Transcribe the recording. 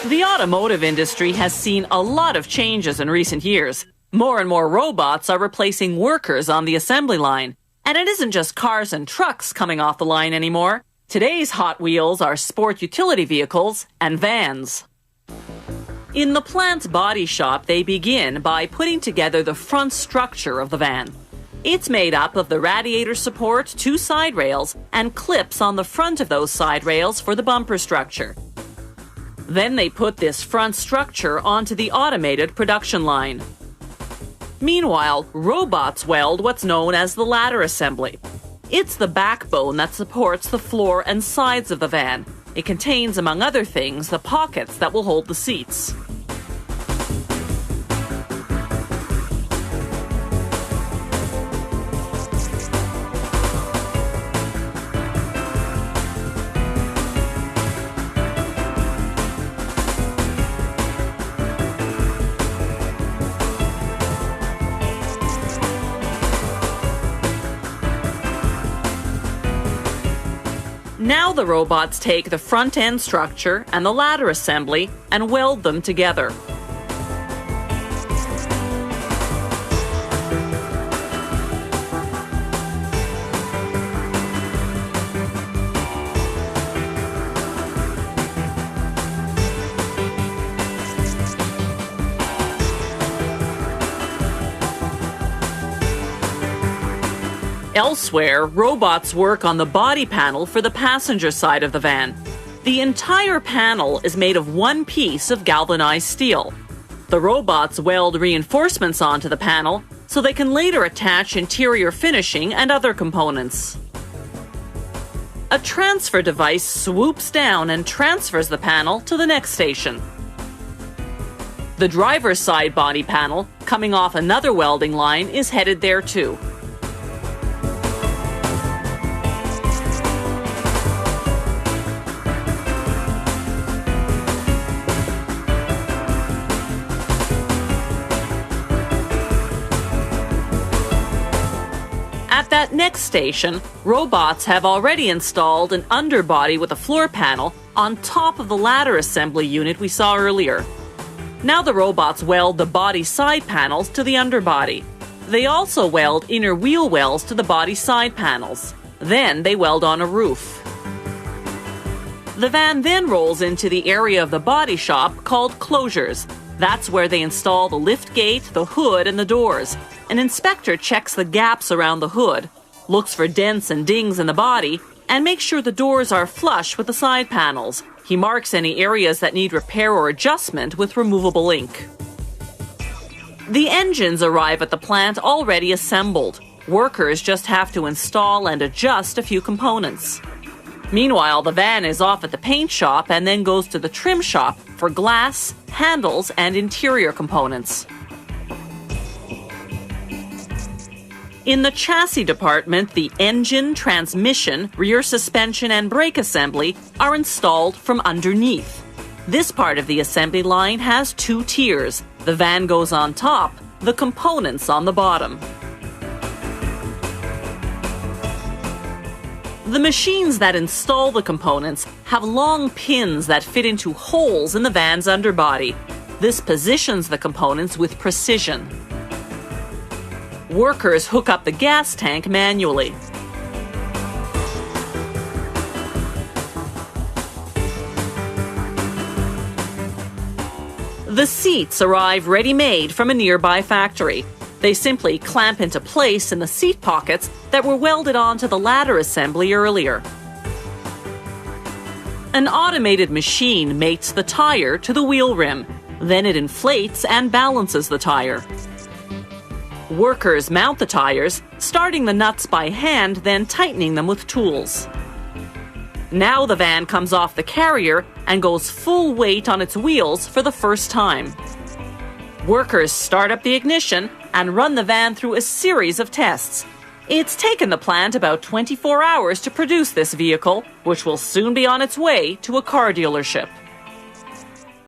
The automotive industry has seen a lot of changes in recent years. More and more robots are replacing workers on the assembly line. And it isn't just cars and trucks coming off the line anymore. Today's Hot Wheels are sport utility vehicles and vans. In the plant's body shop, they begin by putting together the front structure of the van. It's made up of the radiator support, 2 side rails, and clips on the front of those side rails for the bumper structure. Then they put this front structure onto the automated production line. Meanwhile, robots weld what's known as the ladder assembly. It's the backbone that supports the floor and sides of the van. It contains, among other things, the pockets that will hold the seats. Now the robots take the front end structure and the ladder assembly and weld them together. Elsewhere, robots work on the body panel for the passenger side of the van. The entire panel is made of one piece of galvanized steel. The robots weld reinforcements onto the panel so they can later attach interior finishing and other components. A transfer device swoops down and transfers the panel to the next station. The driver's side body panel, coming off another welding line, is headed there too. At that next station, robots have already installed an underbody with a floor panel on top of the ladder assembly unit we saw earlier. Now the robots weld the body side panels to the underbody. They also weld inner wheel wells to the body side panels. Then they weld on a roof. The van then rolls into the area of the body shop called closures. That's where they install the lift gate, the hood, and the doors. An inspector checks the gaps around the hood, looks for dents and dings in the body, and makes sure the doors are flush with the side panels. He marks any areas that need repair or adjustment with removable ink. The engines arrive at the plant already assembled. Workers just have to install and adjust a few components. Meanwhile, the van is off at the paint shop and then goes to the trim shop for glass, handles, and interior components. In the chassis department, the engine, transmission, rear suspension, and brake assembly are installed from underneath. This part of the assembly line has 2 tiers. The van goes on top, the components on the bottom. The machines that install the components have long pins that fit into holes in the van's underbody. This positions the components with precision. Workers hook up the gas tank manually. The seats arrive ready-made from a nearby factory. They simply clamp into place in the seat pockets that were welded onto the ladder assembly earlier. An automated machine mates the tire to the wheel rim. Then it inflates and balances the tire. Workers mount the tires, starting the nuts by hand, then tightening them with tools. Now the van comes off the carrier and goes full weight on its wheels for the first time. Workers start up the ignition and run the van through a series of tests. It's taken the plant about 24 hours to produce this vehicle, which will soon be on its way to a car dealership.